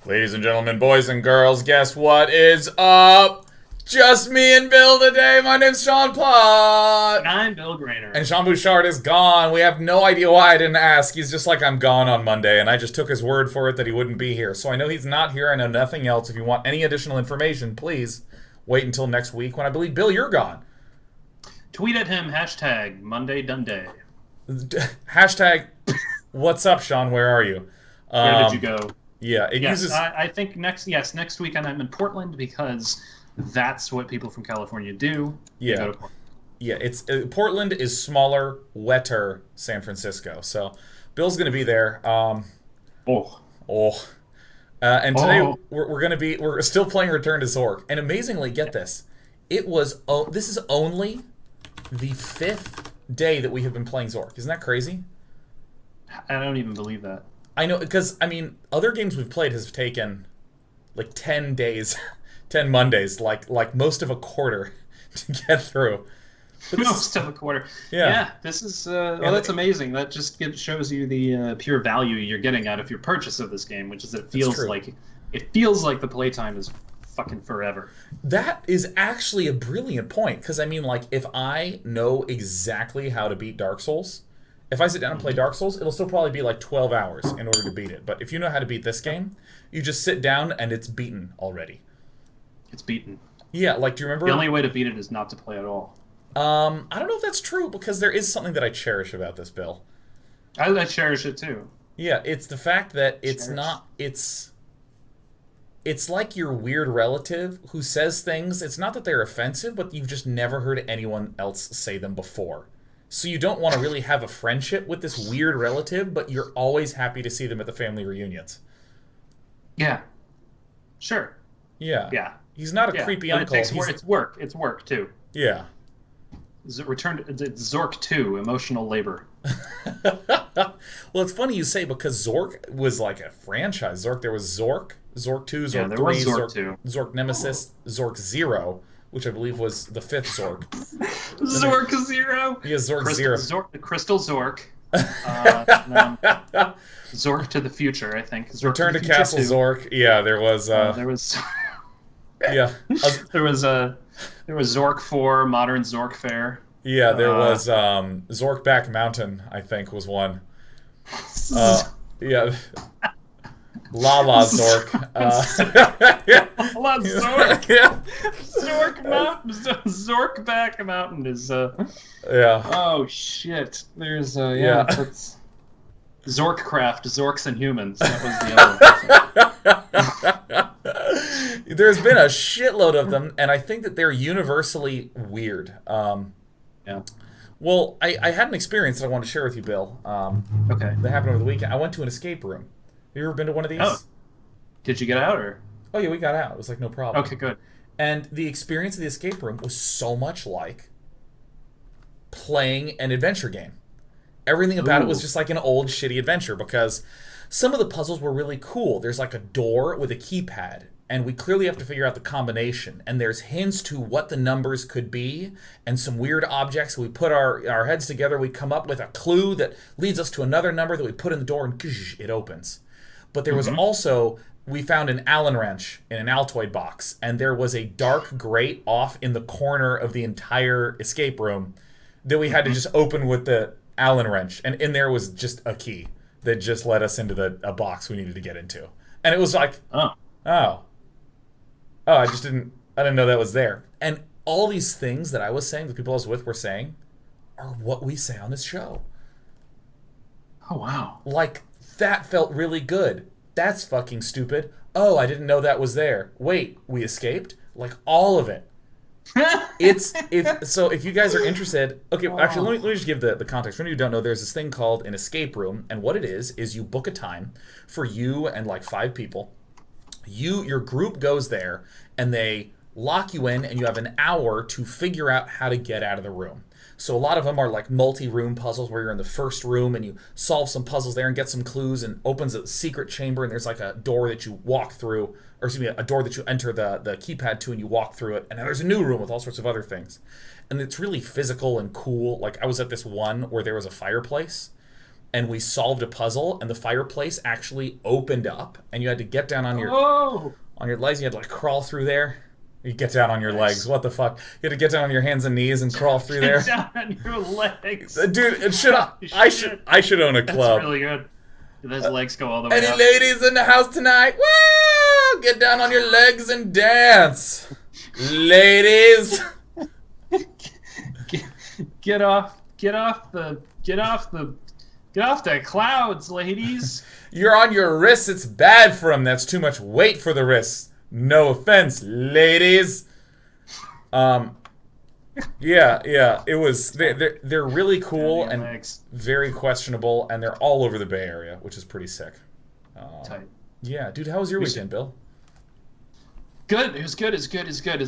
Ladies and gentlemen, boys and girls, guess what is up? Just me and Bill today. My name's Sean Plott. And I'm Bill Grainer. And Sean Bouchard is gone. We have no idea why I didn't ask. He's just like, I'm gone on Monday, and I just took his word for it that he wouldn't be here. So I know he's not here. I know nothing else. If you want any additional information, please wait until next week when I believe, Bill, you're gone. Tweet at him, hashtag Monday Dundee. Hashtag, what's up, Sean? Where are you? Where did you go? Yeah, it Yes, uses... I think next week I'm in Portland because that's what people from California do. They go to Portland. Yeah, it's Portland is smaller, wetter San Francisco. So Bill's going to be there. And today we're still playing Return to Zork. And amazingly, get this, this is only the 5th day that we have been playing Zork. Isn't that crazy? I don't even believe that. I know, because I mean, other games we've played has taken like 10 days, 10 Mondays, like most of a quarter to get through. Most of a quarter. Yeah, this is that's amazing. That just shows you the pure value you're getting out of your purchase of this game, which is that it feels like the playtime is fucking forever. That is actually a brilliant point, because I mean, like, if I know exactly how to beat Dark Souls, if I sit down and play Dark Souls, it'll still probably be like 12 hours in order to beat it. But if you know how to beat this game, you just sit down and it's beaten already. It's beaten. Yeah, like, do you remember? The only way to beat it is not to play at all. I don't know if that's true, because there is something that I cherish about this, Bill. I cherish it too. Yeah, it's the fact that it's like your weird relative who says things, it's not that they're offensive, but you've just never heard anyone else say them before. So you don't want to really have a friendship with this weird relative, but you're always happy to see them at the family reunions. Yeah. Sure. Yeah. Yeah. He's not a creepy uncle. It's work. It's work, too. Yeah. It's Zork 2, emotional labor. Well, it's funny you say, because Zork was like a franchise. There was Zork, Zork 2, Zork 3, was Zork 2. Zork Nemesis, Zork 0, which I believe was the 5th Zork. Zork 0? Yeah, Zork 0. The Crystal Zork. Zork to the Future, I think. Zork Return to Castle 2. Zork. Yeah, there was... there was... yeah. There was Zork 4, Modern Zork Fair. Yeah, there was Zork Back Mountain, I think, was one. Yeah. Lala Zork. Lala Zork. Yeah. Zork Mountain. Zork Back Mountain is yeah. Oh shit. There's that's Zorkcraft, Zorks and Humans. That was the other one. There's been a shitload of them, and I think that they're universally weird. Yeah. Well, I had an experience that I wanted to share with you, Bill. Okay. That happened over the weekend. I went to an escape room. Have you ever been to one of these? Oh. Did you get out, or? Oh, yeah, we got out. It was like no problem. Okay, good. And the experience of the escape room was so much like playing an adventure game. Everything about it was just like an old, shitty adventure, because some of the puzzles were really cool. There's like a door with a keypad, and we clearly have to figure out the combination. And there's hints to what the numbers could be, and some weird objects. We put our heads together, we come up with a clue that leads us to another number that we put in the door, and it opens. But there was also, we found an Allen wrench in an Altoid box, and there was a dark grate off in the corner of the entire escape room that we had to just open with the Allen wrench. And in there was just a key that just led us into a box we needed to get into. And it was like, oh, I didn't know that was there. And all these things that I was saying, the people I was with were saying, are what we say on this show. Oh, wow. Like, that felt really good. That's fucking stupid. Oh, I didn't know that was there. Wait, we escaped? Like, all of it. If you guys are interested, okay, actually, let me just give the context. For anyone who don't know, there's this thing called an escape room, and what it is you book a time for you and like 5 people. Your group goes there, and they lock you in, and you have an hour to figure out how to get out of the room. So a lot of them are like multi-room puzzles where you're in the first room and you solve some puzzles there and get some clues, and opens a secret chamber, and there's like a door that you walk through, or excuse me, a door that you enter the keypad to, and you walk through it, and then there's a new room with all sorts of other things. And it's really physical and cool. Like, I was at this one where there was a fireplace, and we solved a puzzle, and the fireplace actually opened up, and you had to get down on your legs. You had to like crawl through there. You get down on your legs. What the fuck? You had to get down on your hands and knees and crawl through there. Get down on your legs, dude. I should own a club. That's really good. Those legs go all the way Any up. ladies in the house tonight? Woo! Get down on your legs and dance, ladies. Get off the clouds, ladies. You're on your wrists. It's bad for them. That's too much weight for the wrists. No offense, ladies. Yeah. It was. They're really cool and very questionable, and they're all over the Bay Area, which is pretty sick. Tight. Yeah, dude. How was your weekend, Bill? Good. It was good. It's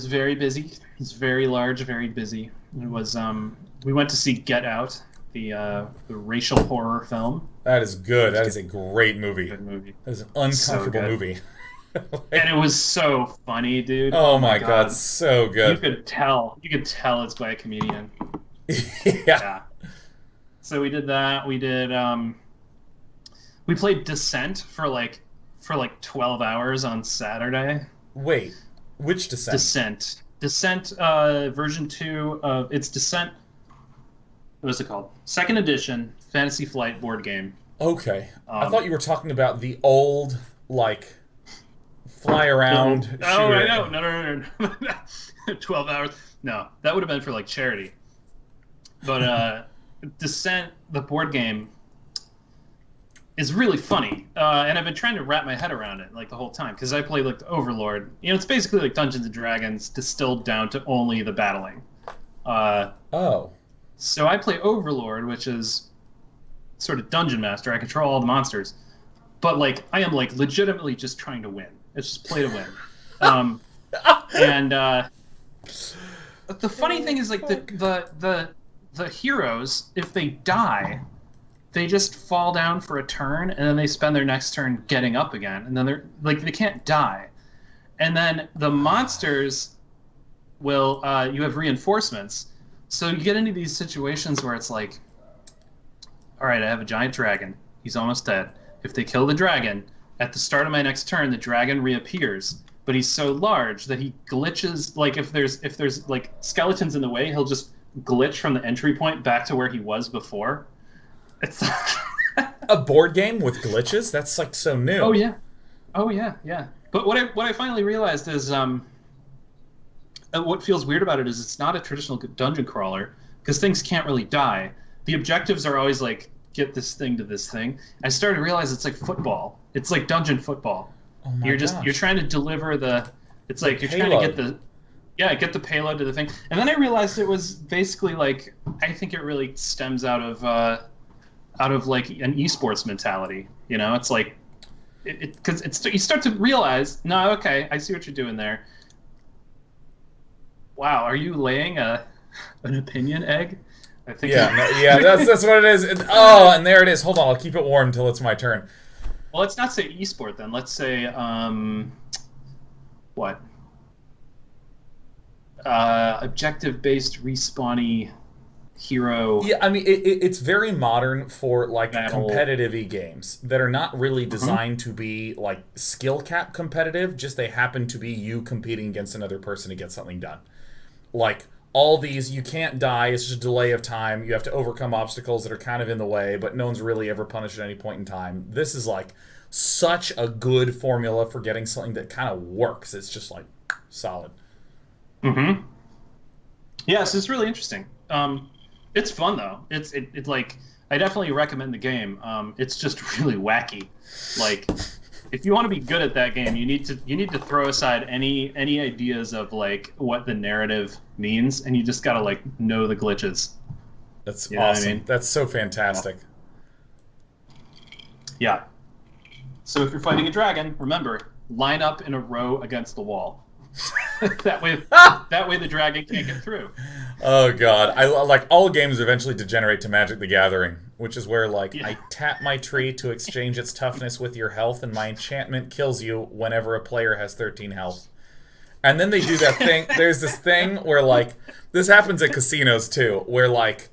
very busy. It's very large, very busy. It was. We went to see Get Out, the racial horror film. That is good. That is a great movie. Good movie. That is an uncomfortable movie. And it was so funny, dude. Oh my god, so good. You could tell it's by a comedian. Yeah. So we did that. We did we played Descent for like 12 hours on Saturday. Wait, which Descent? Descent version 2 of it's Descent. What is it called? Second edition Fantasy Flight board game. Okay. I thought you were talking about the old like fly around shooter. Oh, I know. No. 12 hours. No, that would have been for like charity. But Descent, the board game, is really funny, and I've been trying to wrap my head around it like the whole time because I play like the Overlord. You know, it's basically like Dungeons and Dragons distilled down to only the battling. So I play Overlord, which is sort of dungeon master. I control all the monsters, but like I am like legitimately just trying to win. It's just play to win. And the funny thing is like the heroes, if they die, they just fall down for a turn, and then they spend their next turn getting up again, and then they're like they can't die. And then the monsters will you have reinforcements, so you get into these situations where it's like, all right, I have a giant dragon. He's almost dead. If they kill the dragon, at the start of my next turn, the dragon reappears, but he's so large that he glitches. Like if there's like skeletons in the way, he'll just glitch from the entry point back to where he was before. It's like a board game with glitches? That's like so new. Oh yeah. But what I finally realized is what feels weird about it is it's not a traditional dungeon crawler because things can't really die. The objectives are always like get this thing to this thing. I started to realize it's like football. It's like dungeon football. Oh my You're trying to deliver it's like you're trying to get the payload to the thing. And then I realized it was basically like I think it really stems out of like an esports mentality. You know, it's like because you start to realize, no, okay, I see what you're doing there. Wow, are you laying an opinion egg? I think. Yeah, that's what it is. And there it is. Hold on, I'll keep it warm until it's my turn. Well, let's not say esport then. Let's say what? Objective-based respawny hero. Yeah, I mean it's very modern for like competitive-y games that are not really designed to be like skill cap competitive. Just they happen to be you competing against another person to get something done. Like all these, you can't die. It's just a delay of time. You have to overcome obstacles that are kind of in the way, but no one's really ever punished at any point in time. This is like such a good formula for getting something that kind of works. It's just like solid. Mm-hmm. Yes, it's really interesting. It's fun though. It's like I definitely recommend the game. It's just really wacky. Like if you want to be good at that game, you need to throw aside any ideas of like what the narrative means, and you just gotta like know the glitches. That's awesome. I mean? That's so fantastic. Yeah. So if you're fighting a dragon, remember, line up in a row against the wall. that way the dragon can't get through. Oh god, I like all games eventually degenerate to Magic the Gathering, which is where like I tap my tree to exchange its toughness with your health, and my enchantment kills you whenever a player has 13 health. And then they do that thing. There's this thing where like this happens at casinos too, where like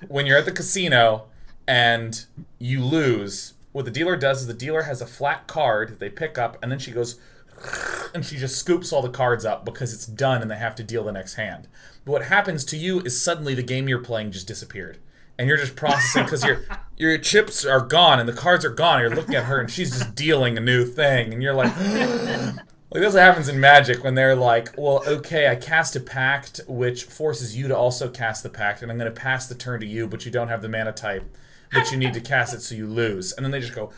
when you're at the casino and you lose. What the dealer does is the dealer has a flat card that they pick up, and then she goes and she just scoops all the cards up because it's done and they have to deal the next hand. But what happens to you is suddenly the game you're playing just disappeared. And you're just processing because your chips are gone and the cards are gone. And you're looking at her and she's just dealing a new thing. And you're like, like this happens in Magic when they're like, well, okay, I cast a pact which forces you to also cast the pact. And I'm going to pass the turn to you, but you don't have the mana type. But you need to cast it so you lose. And then they just go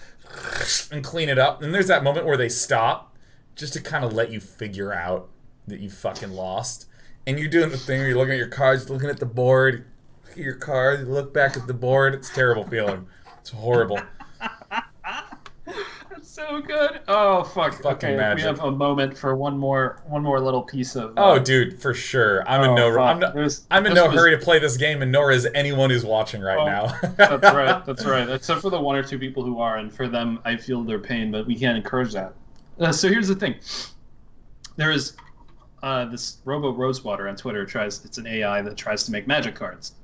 and clean it up. And there's that moment where they stop just to kind of let you figure out that you fucking lost. And you're doing the thing where you're looking at your cards, looking at the board, look at your cards, you look back at the board. It's a terrible feeling. It's horrible. That's so good. Oh fuck. Fucking okay, magic. We have a moment for one more little piece of. Oh, dude, for sure. I'm in no hurry to play this game, and nor is anyone who's watching right now. That's right. That's right. Except for the one or two people who are, and for them, I feel their pain, but we can't encourage that. So here's the thing. There is this Robo Rosewater on Twitter it's an AI that tries to make magic cards,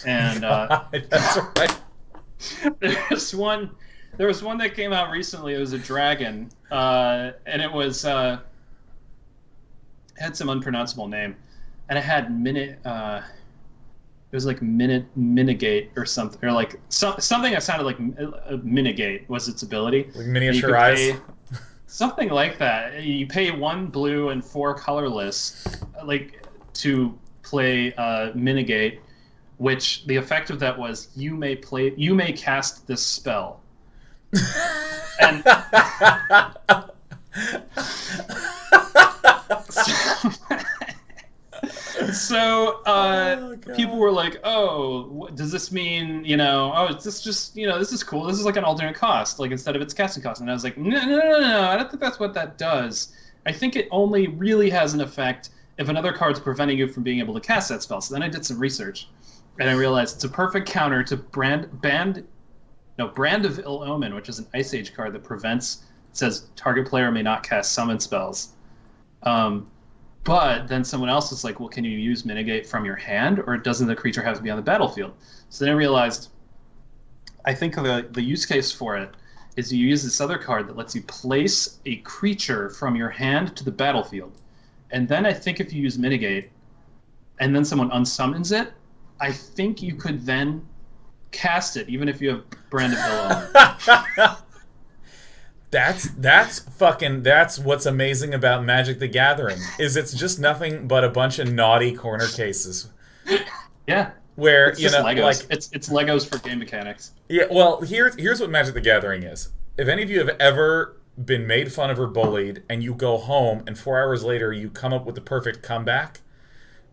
and that's right. There was one that came out recently. It was a dragon, and it was had some unpronounceable name, and it had it was like Minigate or something, or like something that sounded like Minigate was its ability. Like miniature eyes. Something like that. You pay 1 blue and 4 colorless, like to play Minigate, which the effect of that was you may cast this spell. And so people were like, oh, does this mean, it's just, this is cool. This is like an alternate cost, like instead of its casting cost. And I was like, no, I don't think that's what that does. I think it only really has an effect if another card's preventing you from being able to cast that spell. So then I did some research, and I realized it's a perfect counter to Brand of Ill Omen, which is an Ice Age card that says target player may not cast summon spells. But then someone else is like, well, can you use Minigate from your hand, or doesn't the creature have to be on the battlefield? So then I realized, I think the use case for it is you use this other card that lets you place a creature from your hand to the battlefield. And then I think if you use Minigate, and then someone unsummons it, I think you could then cast it, even if you have Brand of Ill Omen. That's what's amazing about Magic the Gathering, is it's just nothing but a bunch of naughty corner cases. Yeah. Where, it's Legos. Like it's Legos for game mechanics. Yeah, well, here's what Magic the Gathering is. If any of you have ever been made fun of or bullied, and you go home and 4 hours later you come up with the perfect comeback,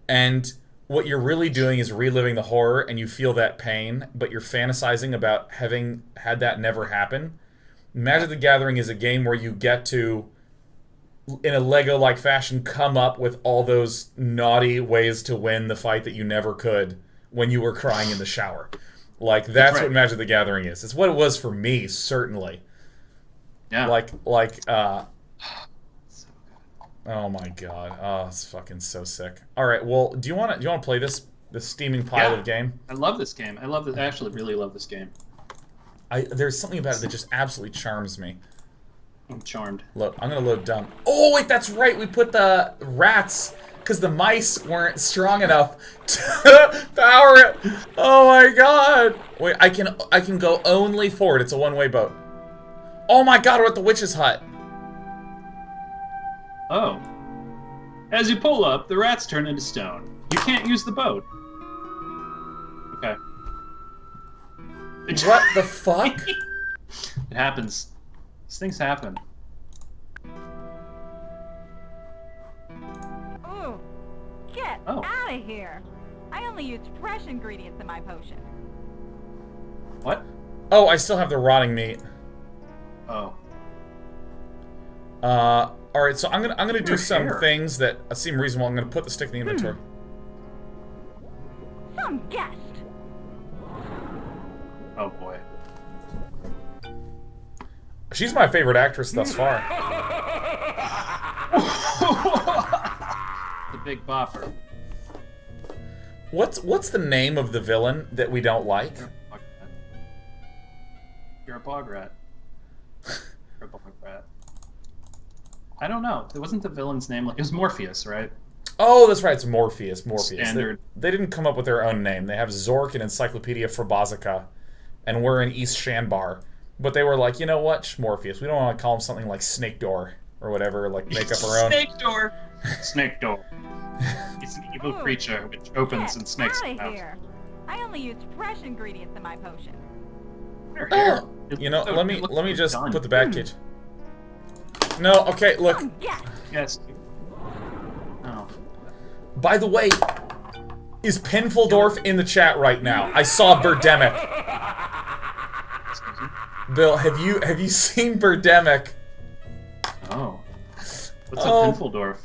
and what you're really doing is reliving the horror, and you feel that pain, but you're fantasizing about having had that never happen. Magic the Gathering is a game where you get to, in a Lego-like fashion, come up with all those naughty ways to win the fight that you never could when you were crying in the shower. Like, that's right. What Magic the Gathering is. It's what it was for me, certainly. Yeah. Oh my god. Oh, it's fucking so sick. Alright, well, do you want to play this steaming pile of game? I love this game. I actually really love this game. There's something about it that just absolutely charms me. I'm charmed. Look, I'm gonna load dump. Oh wait, that's right. We put the rats because the mice weren't strong enough to power it. Oh my god! Wait, I can go only forward. It's a one-way boat. Oh my god, we're at the witch's hut. Oh. As you pull up, the rats turn into stone. You can't use the boat. Okay. What the fuck? It happens. These things happen. Ooh, get out of here! I only used fresh ingredients in my potion. What? Oh, I still have the rotting meat. Oh. All right. So I'm gonna do some things that seem reasonable. I'm gonna put the stick in the inventory. Some guest. Oh boy. She's my favorite actress thus far. The Big Bopper. What's the name of the villain that we don't like? You're a bog rat. You're a bog rat. I don't know. It wasn't the villain's name. Like, it was Morpheus, right? Oh, that's right. It's Morpheus. Standard. They didn't come up with their own name. They have Zork and Encyclopedia Frobozzica, and we're in East Shanbar. But they were like, you know what? Morpheus. We don't want to call him something like Snake Door or whatever. Like, make up our own. Snake Door. Snake Door. It's an evil creature which opens and snakes out of out. here. I only use fresh ingredients in my potion. Oh, you know, let me just put the package. No, okay, look. Yes. Oh. By the way, is Pinfeldorf in the chat right now? I saw Birdemic. Bill, have you seen Birdemic? Oh. What's up, Pinfeldorf?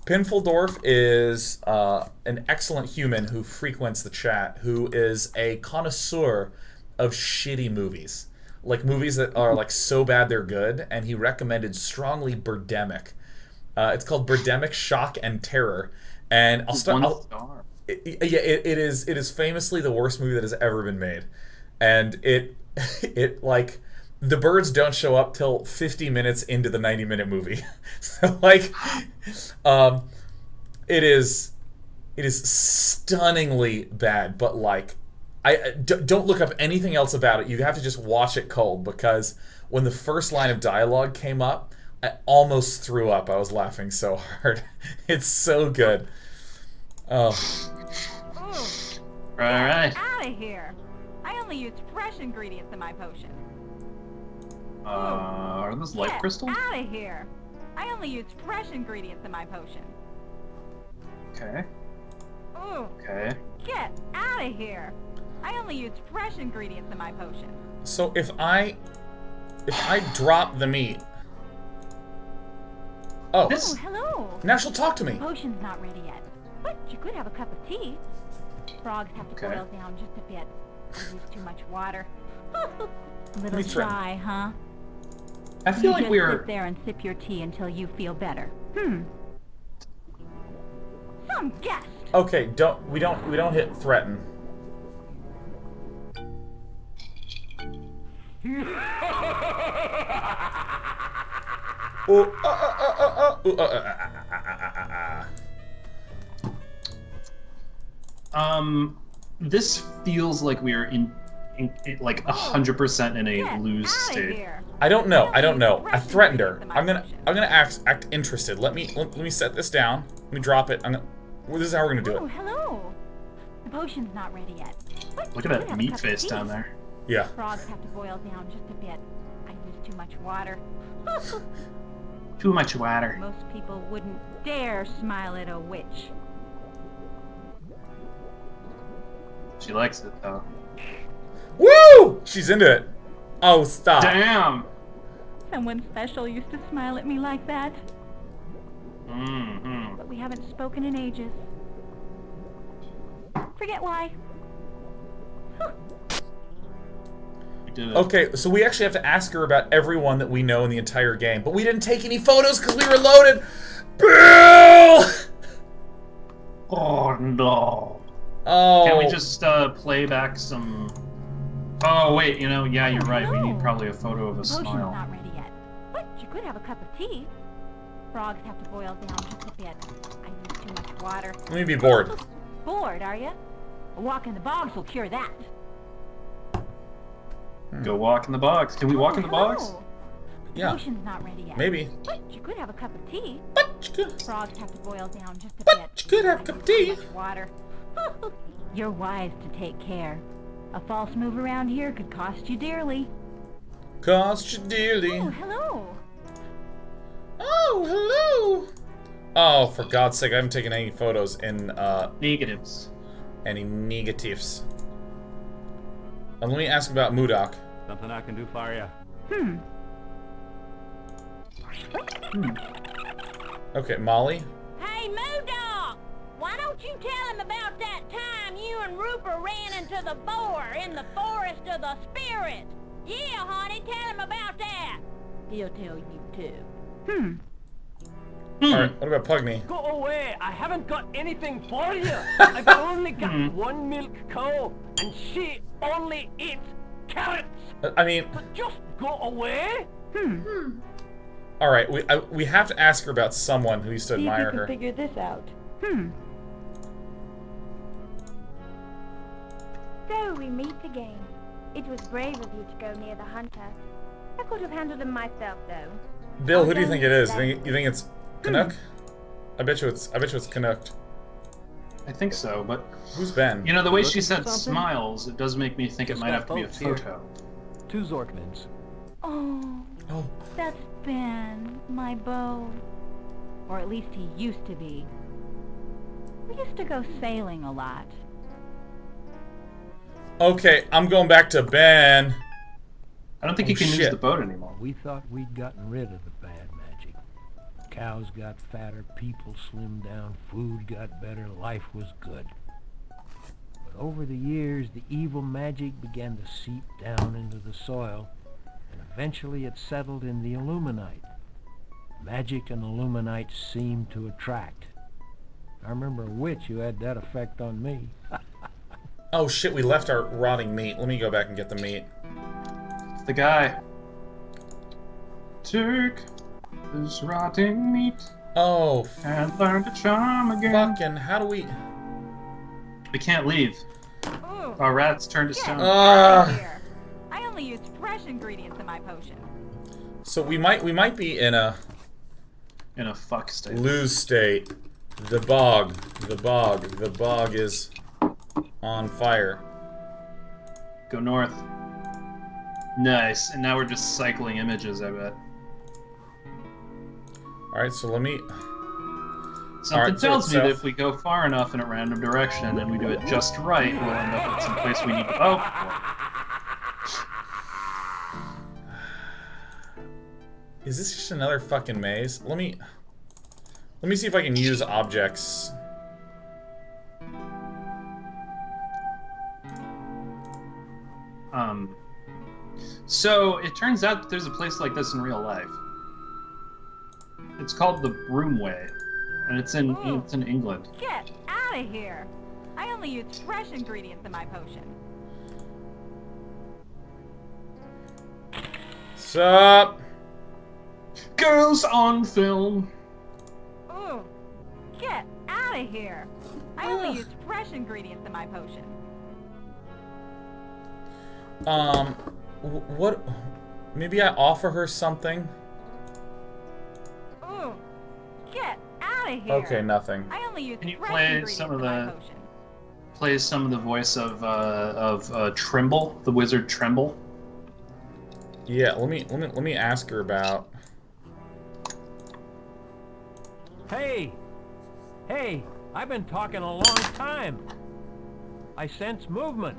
Pinfeldorf is an excellent human who frequents the chat, who is a connoisseur of shitty movies. Like movies that are like so bad they're good, and he recommended strongly Birdemic. It's called Birdemic Shock and Terror. And I'll start. It is famously the worst movie that has ever been made, and it like the birds don't show up till 50 minutes into the 90-minute movie. So like, it is stunningly bad. But like, don't look up anything else about it. You have to just watch it cold, because when the first line of dialogue came up, I almost threw up. I was laughing so hard. It's so good. Oh. Alright. Out of here. I only use fresh ingredients in my potion. Are those life crystals? Out of here. I only use fresh ingredients in my potion. Okay. Ooh. Okay. Get out of here. I only use fresh ingredients in my potion. So if I drop the meat. Oh. Oh, hello. Now she'll talk to me. The potion's not ready yet, but you could have a cup of tea. Frogs have to boil down just a bit. I use too much water. A little shy, huh? I feel like we're sit there and sip your tea until you feel better. Some guest. Okay, we don't hit threaten. This feels like we're in like 100% in a lose state. I don't know. I threatened her. I'm gonna act interested. Let me set this down. Let me drop it. This is how we're gonna do it. Oh, hello. The potion's not ready yet. Look at that meat face down there. Yeah. Frogs have to boil down just a bit. I use too much water. Too much water. Most people wouldn't dare smile at a witch. She likes it though. Woo! She's into it. Oh, stop. Damn. Someone special used to smile at me like that. Mm-hmm. But we haven't spoken in ages. Forget why. We did it. Okay, so we actually have to ask her about everyone that we know in the entire game, but we didn't take any photos because we were loaded. Bill! Oh no. Oh. Can we just play back some? Oh wait, yeah, you're right. We need probably a photo of a Potion's smile. not ready yet, but you could have a cup of tea. Frogs have to boil down just a bit. I use too much water. Let me be bored. Bored, are you? A walk in the bogs will cure that. Go walk in the bogs. Can we walk in the bogs? Yeah. Potion's not ready yet. Maybe. But you could have a cup of tea. But you could. Frogs have to boil down just a bit. But you could have a cup of tea. Water. You're wise to take care. A false move around here could cost you dearly. Cost you dearly. Oh, hello. Oh, hello. Oh, for God's sake, I haven't taken any photos in, Negatives. Any negatives. Let me ask about Mudok. Something I can do for you. Okay, Molly. Hey, Moodog! Why don't you tell him about that time you and Rupert ran into the boar in the forest of the spirits? Yeah, honey, tell him about that. He'll tell you too. Alright, what about Pugny? Go away! I haven't got anything for you! I've only got one milk cow, and she only eats carrots! I mean... But just go away? Alright, we have to ask her about someone who used to admire her. See if you can figure this out. So we meet again. It was brave of you to go near the hunter. I could have handled him myself, though. Bill, who do you think it is? You think it's Canuck? I bet you it's Canuck. I think so, but Who's Ben? you know, the way she said smiles, it does make me think it might have to be a photo. 2 Zorkmans. Oh, that's Ben, my beau. Or at least he used to be. We used to go sailing a lot. Okay, I'm going back to Ben. I don't think he can use the boat anymore. We thought we'd gotten rid of the bad magic. Cows got fatter, people slimmed down, food got better, life was good. But over the years, the evil magic began to seep down into the soil, and eventually it settled in the Illuminite. Magic and Illuminite seemed to attract. I remember a witch who had that effect on me. Oh shit, we left our rotting meat. Let me go back and get the meat. It's the guy. Take this rotting meat Oh, and learn to charm again. fucking, how do we... We can't leave. Ooh, Our rat's turned to stone. here. I only used fresh ingredients in my potion. So we might be in a In a fuck state. lose state. The bog is on fire. Go north. Nice. And now we're just cycling images, I bet. Alright, so let me... Something Alright, so tells me that it's if we go far enough in a random direction and we do it just right, we'll end up at some place we need to go. Is this just another fucking maze? Let me see if I can use objects. So it turns out that there's a place like this in real life. It's called the Broomway, and it's in England. Get out of here. I only used fresh ingredients in my potion. Sup? Girls on film. Ooh, get out of here. I only used fresh ingredients in my potion. What? Maybe I offer her something? Ooh, get out of here. Okay, nothing. I only used Can you fresh play ingredients some of in my the- potion. Plays some of the voice of Trimble, the wizard Trimble. Yeah, let me ask her about... Hey! Hey! I've been talking a long time. I sense movement.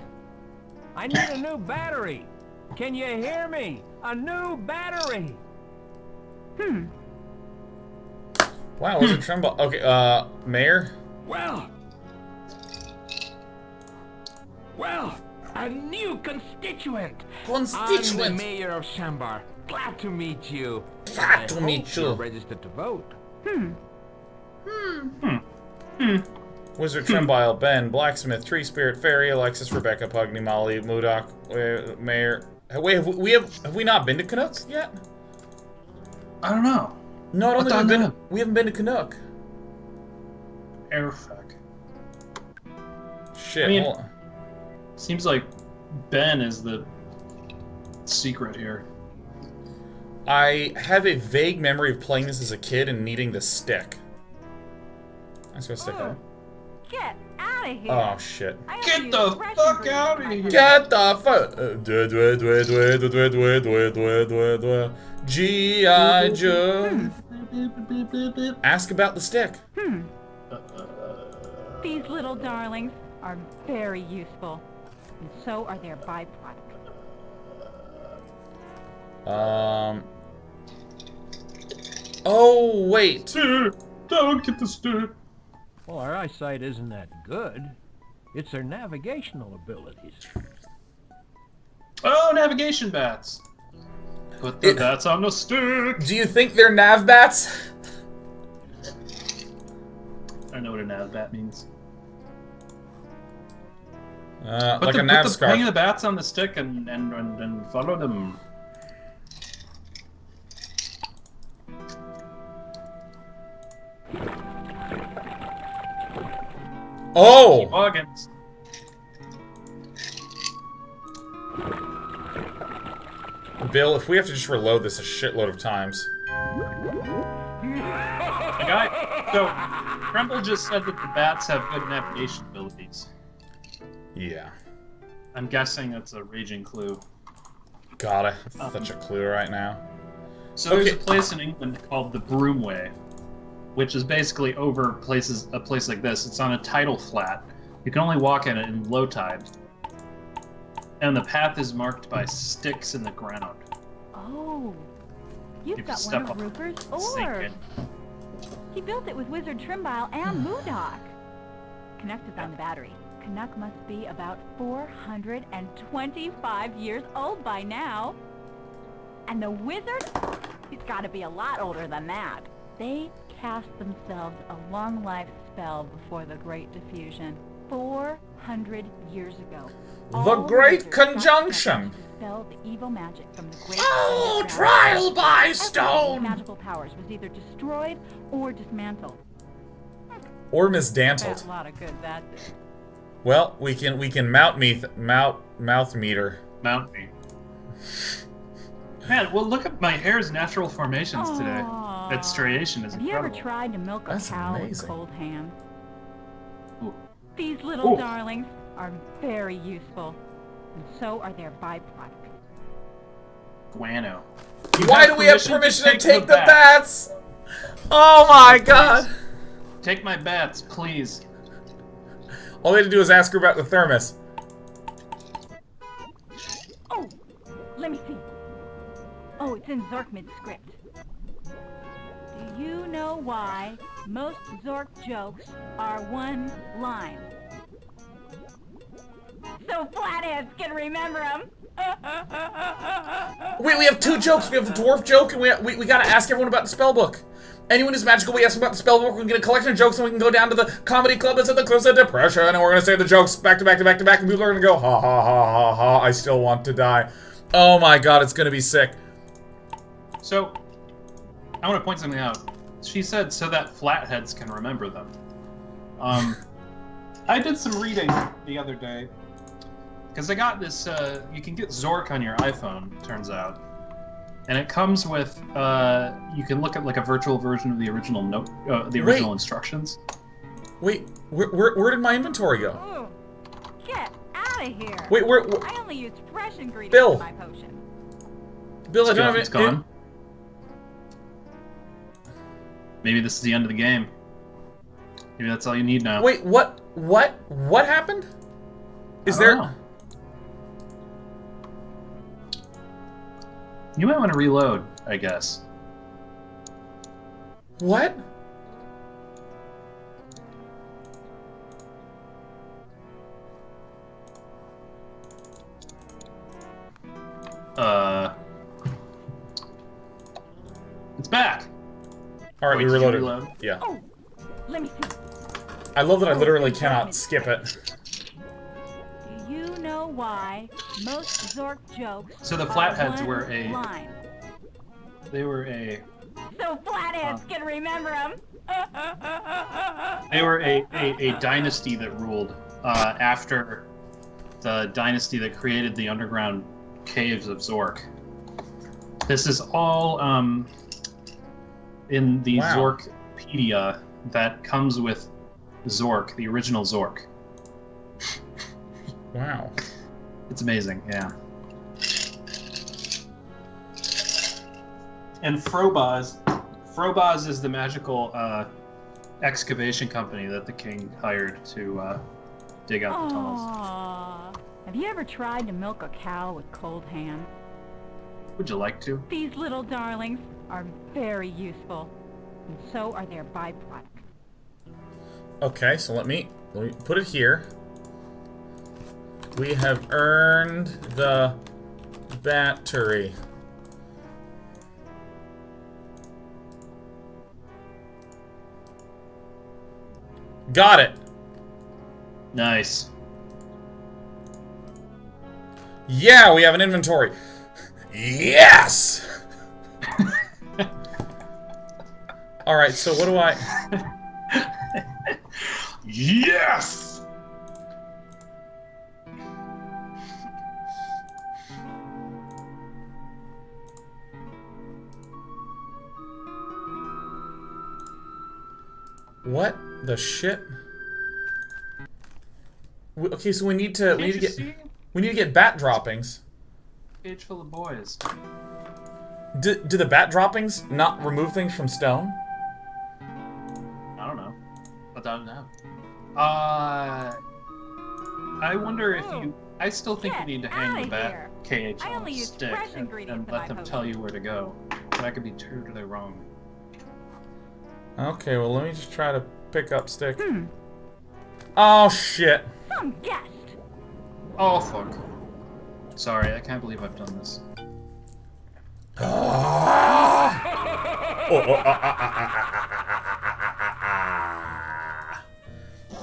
I need a new battery. Can you hear me? A new battery! Wow, was it Tremble? Okay, Mayor? Well, a new constituent. Constituent. I'm the mayor of Shambar. Glad to meet you. Glad to I meet hope you. You're registered to vote. Wizard Trembile, Ben, Blacksmith, Tree Spirit, Fairy, Alexis, Rebecca, Pugny, Molly, Modoc, Mayor. Wait, have we not been to Canuck yet? I don't know. No, I don't What think the- we haven't been to Canuck. Airfuck. Shit. I mean- hold on. Seems like Ben is the secret here. I have a vague memory of playing this as a kid and needing the stick. I'm just gonna stick Ooh, it. get out of here. Oh shit. I only Get used the fresh fuck ingredients outta in my here. potion. Get the fuck. G.I. Joe. Ask about the stick. These little darlings are very useful, and so are their byproducts. Oh, wait. Stick! Don't get the stick! Well, our eyesight isn't that good. It's their navigational abilities. Oh, navigation bats! Put the bats on the stick! Do you think they're nav bats? I know what a nav bat means. Like a nav scarf. Hang the bats on the stick and follow them. Oh! Organs. Bill, if we have to just reload this a shitload of times. So, Kremble just said that the bats have good navigation abilities. Yeah. I'm guessing that's a raging clue. God, I have such a clue right now. So there's a place in England called the Broomway, which is basically over a place like this. It's on a tidal flat. You can only walk in it in low tide. And the path is marked by sticks in the ground. Oh, you've You got step one of on Rupert's and sink oars. in. He built it with Wizard Trimbile and Moodok. Connected on the battery. Canuck must be about 425 years old by now. And the wizard? He's got to be a lot older than that. They cast themselves a long life spell before the Great Diffusion. 400 years ago. The Great Conjunction! Dispel the evil magic from the Great Oh, trial by stone! Magical powers was either destroyed or dismantled. Or misdantled. That's a lot of good that did. Well, we can mouth meter. Mount me. Man, well, look at my hair's natural formations today. That striation is incredible. Have you ever tried to milk a cow with cold hands? These little darlings are very useful, and so are their byproducts. Guano. Why do we have permission to take the bats? Oh my god! Take my bats, please. All we had to do is ask her about the thermos. Oh, let me see. Oh, it's in Zork script. Do you know why most Zork jokes are one line? So flatheads can remember them. Wait, we have two jokes. We have the dwarf joke, and we gotta ask everyone about the spellbook. Anyone who's magical, we ask them about the spellbook. We can get a collection of jokes, and we can go down to the comedy club that's at the Cliffs of Depression, and we're gonna say the jokes back to back to back to back, and people are gonna go, ha ha ha ha ha, I still want to die. Oh my god, it's gonna be sick. So, I want to point something out. She said so that flatheads can remember them. I did some reading the other day. Because I got this, you can get Zork on your iPhone, turns out. And it comes with, you can look at like a virtual version of the original instructions. Wait, where did my inventory go? Ooh, get out of here. Wait, where I only used fresh ingredients Bill. in my potion. Bill, I don't have it. It's gone. Maybe this is the end of the game. Maybe that's all you need now. Wait, what happened? Is there... Know. You might want to reload, I guess. What? It's back. All right, Wait, we did you reloaded. reload? Yeah. Oh, let me see. I love that I literally cannot skip it. Do you know why most Zork jokes So the are flatheads one were a... line? They were a... So flatheads can remember them. They were a dynasty that ruled after the dynasty that created the underground caves of Zork. This is all in the Zorkpedia that comes with Zork, the original Zork. Wow. It's amazing, yeah. And Frobaz is the magical excavation company that the king hired to dig out the tunnels. Aww. Have you ever tried to milk a cow with cold hands? Would you like to? These little darlings are very useful, and so are their byproducts. Okay, so let me put it here. We have earned the battery. Got it. Nice. Yeah, we have an inventory. Yes! Alright, so what do I... Yes! What the shit? Okay, so we need to get bat droppings. Cage full of boys. Do the bat droppings not remove things from stone? I don't know. I don't know. I wonder if you... I still think you need to hang the bat cage on a stick and let them tell you where to go. But I could be totally wrong. Okay, well let me just try to pick up stick. Oh shit. Some guest. Oh fuck. Sorry, I can't believe I've done this.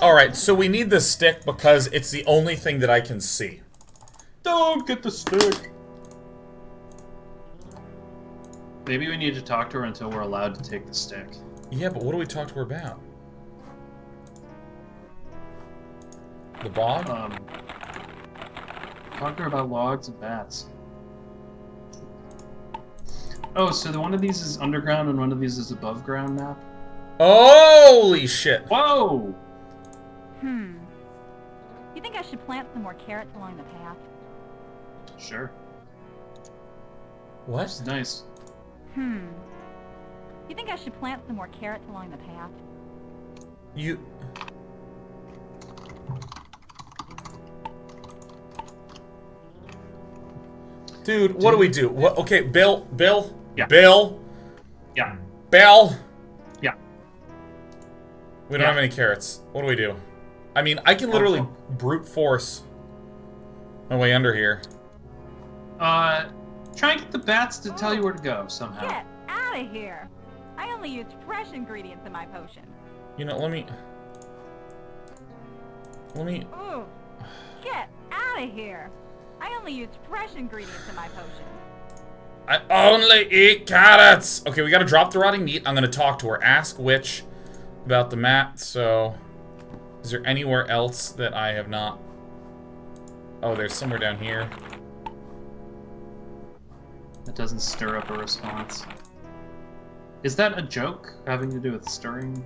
Alright, so we need the stick because it's the only thing that I can see. Don't get the stick! Maybe we need to talk to her until we're allowed to take the stick. Yeah, but what do we talk to her about? The bog? Talk to her about logs and bats. Oh, so one of these is underground and one of these is above ground map? Holy shit! Whoa! You think I should plant some more carrots along the path? Sure. What? It's nice. You think I should plant some more carrots along the path? You... Dude, what do we do? What? Okay, Bill? Yeah. Bill? Yeah. Bill? Yeah. We don't have any carrots. What do we do? I mean, I can literally brute force my way under here. Try and get the bats to tell you where to go somehow. Get out of here! I only use fresh ingredients in my potion. You know, let me... Ooh! Get out of here! I only use fresh ingredients in my potion. I only eat carrots! Okay, we gotta drop the rotting meat. I'm gonna talk to her. Ask Witch about the mat, so... Is there anywhere else that I have not... Oh, there's somewhere down here. That doesn't stir up a response. Is that a joke having to do with stirring?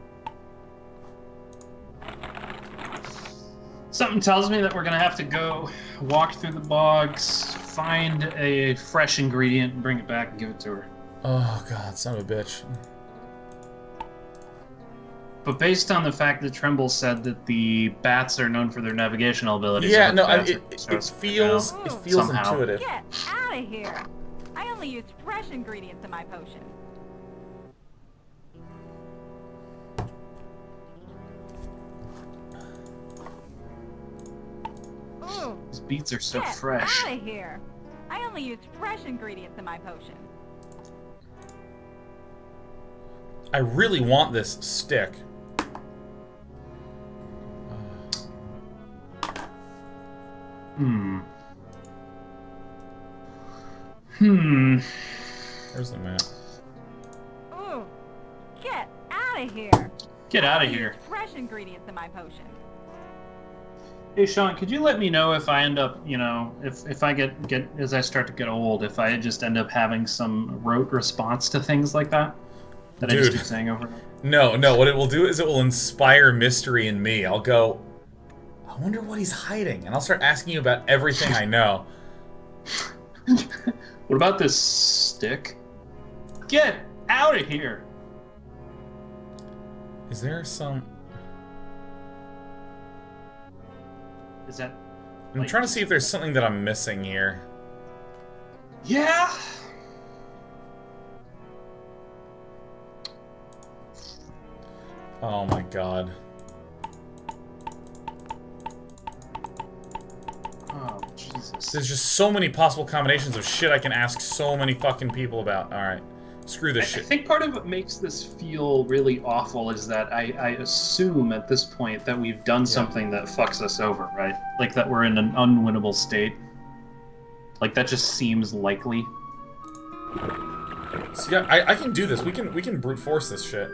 Something tells me that we're gonna have to go walk through the bogs, find a fresh ingredient, and bring it back and give it to her. Oh god, son of a bitch. But based on the fact that Tremble said that the bats are known for their navigational abilities, yeah, no, it feels somehow intuitive. Get out of here! I only use fresh ingredients in my potion. Ooh! These beets are so Get fresh. out of here! I only use fresh ingredients in my potion. I really want this stick. Where's the map? Ooh! Get out of here! Get out of here. Fresh ingredients in my potion. Hey Sean, could you let me know if I end up, you know, if I get as I start to get old, if I just end up having some rote response to things like that? That I just keep saying over and over? No, what it will do is it will inspire mystery in me. I'll go, I wonder what he's hiding, and I'll start asking you about everything I know. What about this stick? Get out of here! Is there some... Is that... I'm trying to see if there's something that I'm missing here. Yeah! Oh my god. Oh, Jesus. There's just so many possible combinations of shit I can ask so many fucking people about. Alright. Screw this shit. I think part of what makes this feel really awful is that I assume at this point that we've done something that fucks us over, right? Like that we're in an unwinnable state. Like, that just seems likely. So yeah, I can do this. We can brute force this shit.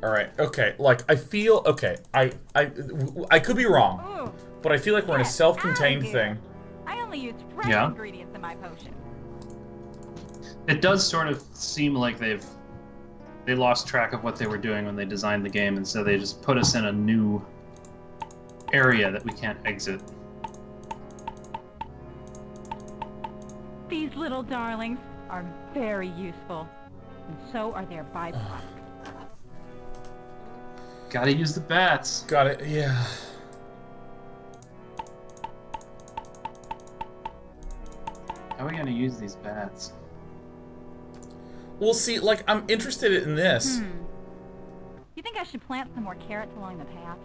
Alright, okay, like, I feel, okay, I could be wrong, but I feel like we're in a self-contained thing. I only use fresh ingredients in my potion. It does sort of seem like they lost track of what they were doing when they designed the game, and so they just put us in a new area that we can't exit. These little darlings are very useful, and so are their byproducts. Gotta use the bats. Got it, yeah. How are we gonna use these bats? We'll see, like, I'm interested in this. You think I should plant some more carrots along the path?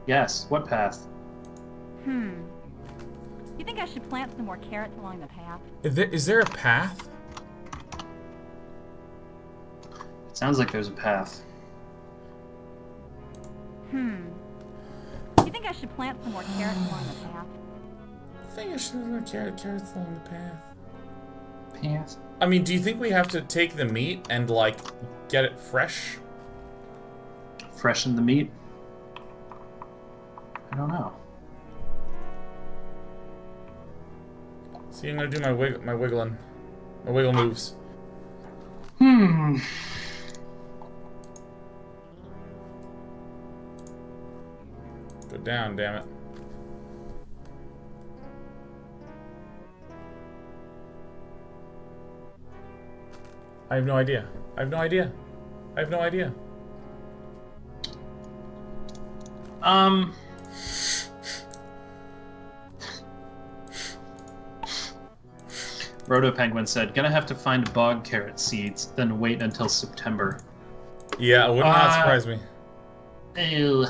Yes, what path? You think I should plant some more carrots along the path? Is there a path? It sounds like there's a path. You think I should plant some more carrots along the path? I think I should plant carrots along the path. Path? I mean, do you think we have to take the meat and, like, get it fresh? Freshen the meat? I don't know. See, I'm gonna do my wiggling. My wiggle moves. Go down, damn it. I have no idea. I have no idea. I have no idea. Roto Penguin said, gonna have to find bog carrot seeds, then wait until September. Yeah, it would not surprise me. Ew.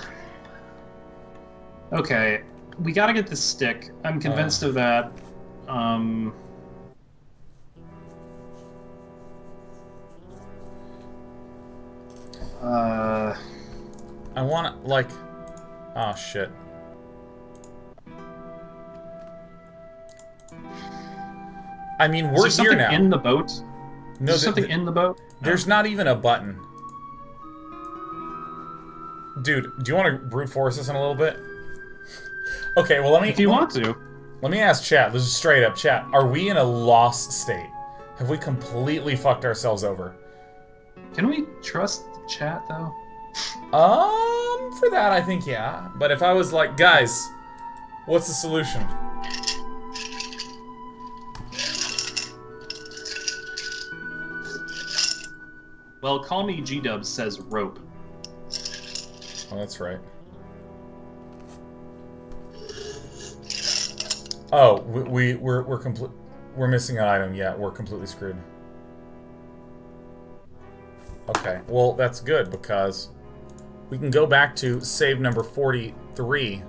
Okay, we gotta get this stick. I'm convinced of that. I wanna, like... Oh, shit. I mean, we're here now. In the boat? No, there's something in the boat? There's not even a button. Dude, do you want to brute force this in a little bit? Okay, well, let me... If you want to. Let me ask chat. This is straight up chat. Are we in a lost state? Have we completely fucked ourselves over? Can we trust the chat, though? For that, I think, yeah. But if I was like, guys, what's the solution? Well, Call Me G-Dubs says rope. Oh, that's right. Oh, we're missing an item. Yeah, we're completely screwed. Okay, well, that's good because we can go back to save number 43.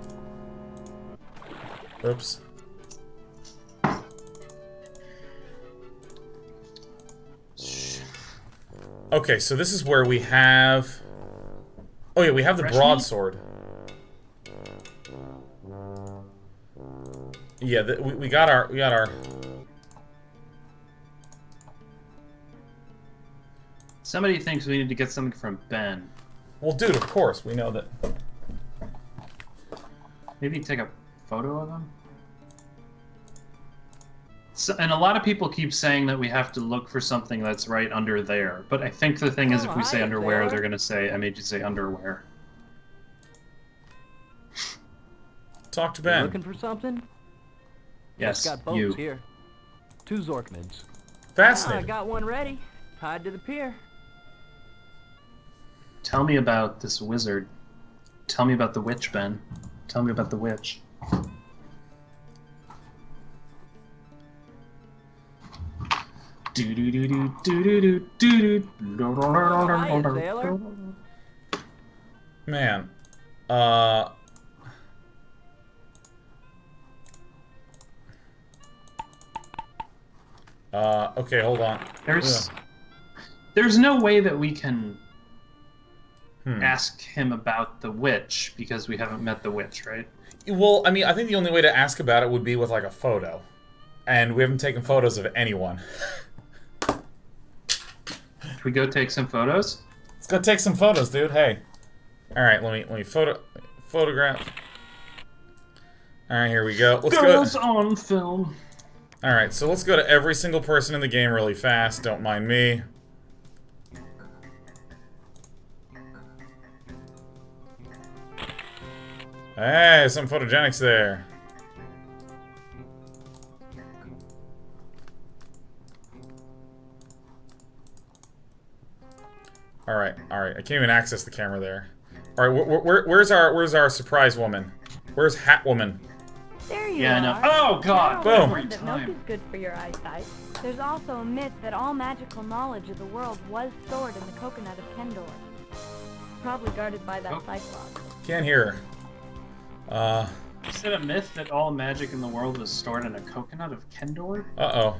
Oops. Okay, so this is where we have... Oh yeah, we have the broadsword. Yeah, we got our... Somebody thinks we need to get something from Ben. Well, dude, of course, we know that. Maybe take a photo of him? So, and a lot of people keep saying that we have to look for something that's right under there. But I think the thing is, if we say underwear, they're going to say, I made you say underwear. Talk to Ben. You looking for something? Yes, got boats here. 2 Zorkmans. Fascinating. I got one ready. Tied to the pier. Tell me about this wizard. Tell me about the witch, Ben. Tell me about the witch. Hiya, sailor. Man. Okay, hold on. There's no way that we can ask him about the witch because we haven't met the witch, right? Well, I mean, I think the only way to ask about it would be with, like, a photo. And we haven't taken photos of anyone. Should we go take some photos? Let's go take some photos, dude. Hey. Alright, let me photograph. Alright, here we go. Let's Girls go. on film. Alright, so let's go to every single person in the game really fast. Don't mind me. Hey, some photogenics there. Alright, alright. I can't even access the camera there. Alright, where's our surprise woman? Where's Hat Woman? There you Yeah, are. I know. Oh, God. Now, Boom. I've heard that milk is good for your eyesight. There's also a myth that all magical knowledge of the world was stored in the coconut of Kendor. Probably guarded by that Cyclops. Can't hear her. Is it a myth that all magic in the world was stored in a coconut of Kendor? Uh-oh.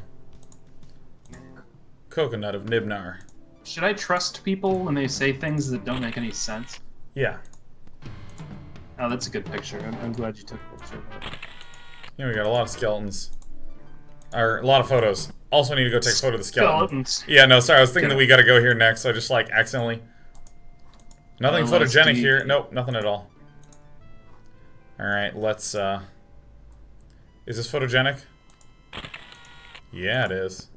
Coconut of Nibnar. Should I trust people when they say things that don't make any sense? Yeah. Oh, that's a good picture. I'm glad you took a picture of that. Yeah, we got a lot of skeletons. Or, a lot of photos. Also need to go take a photo of the skeleton. Skeletons. Yeah, no, sorry, I was thinking that we gotta go here next, so I just, like, accidentally... Nothing photogenic here. Nope, nothing at all. Alright, let's, Is this photogenic? Yeah, it is.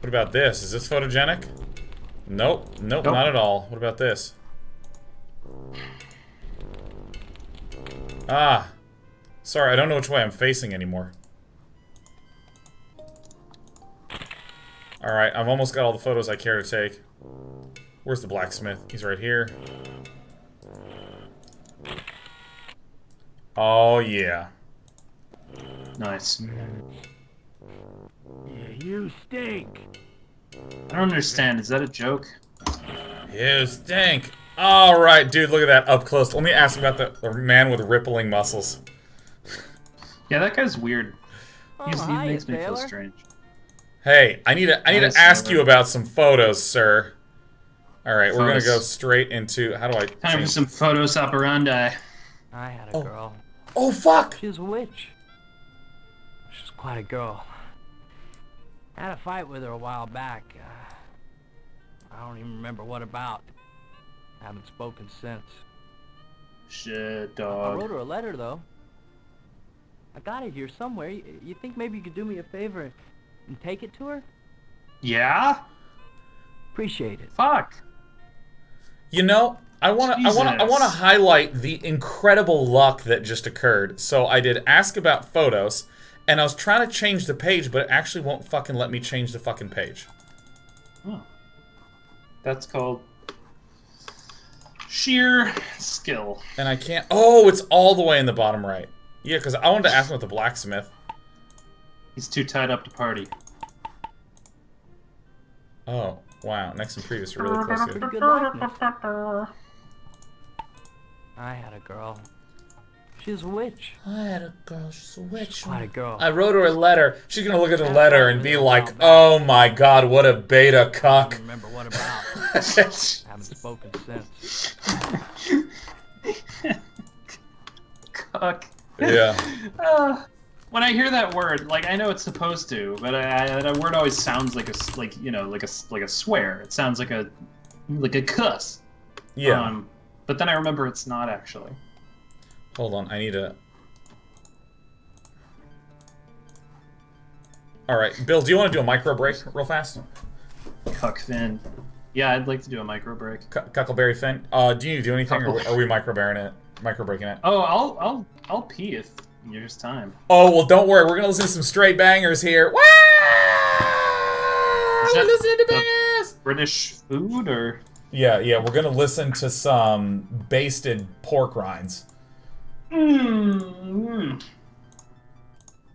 What about this? Is this photogenic? Nope, nope, not at all. What about this? Ah. Sorry, I don't know which way I'm facing anymore. Alright, I've almost got all the photos I care to take. Where's the blacksmith? He's right here. Oh, yeah. Nice. Yeah, you stink. I don't understand. Is that a joke? You stink. Alright, dude, look at that up close. Let me ask about the man with rippling muscles. Yeah, that guy's weird. He Hiya, makes me feel sailor. strange. Hey, I need to ask you about some photos, sir. Alright, we're gonna go straight into... How do I... Time for some photos operandi. I had a girl. Oh, fuck! She was a witch. She's quite a girl. I had a fight with her a while back. I don't even remember what about. I haven't spoken since. Shit, I dog. wrote her a letter, though. I got it here somewhere. You think maybe you could do me a favor and take it to her? Yeah? Appreciate it. Fuck. You know, I wanna highlight the incredible luck that just occurred. So I did ask about photos, and I was trying to change the page, but it actually won't fucking let me change the fucking page. Oh. That's called sheer skill. And I can't... Oh, it's all the way in the bottom right. Yeah, because I wanted to ask him about the blacksmith. He's too tied up to party. Oh, wow. Next and previous are really close here. Pretty good likeness. I had a girl. She was a witch. I had a girl, she's a witch. Quite a girl. I wrote her a letter. She's gonna look at the letter and be like, oh my god, what a beta I cuck. don't remember what about. Haven't spoken since. Cuck. Yeah. When I hear that word, like I know it's supposed to, but that word always sounds like a swear. It sounds like a cuss. Yeah. But then I remember it's not actually. Hold on, I need to... Alright, Bill, do you want to do a micro break real fast? Cuck Finn. Yeah, I'd like to do a micro break. Cuckleberry Finn? Do you need to do anything, or are we micro breaking it? Oh, I'll pee if there's time. Oh, well, don't worry, we're gonna listen to some straight bangers here. Wow! We're listening to bangers! British food, or? Yeah, we're gonna listen to some basted pork rinds. Mmm.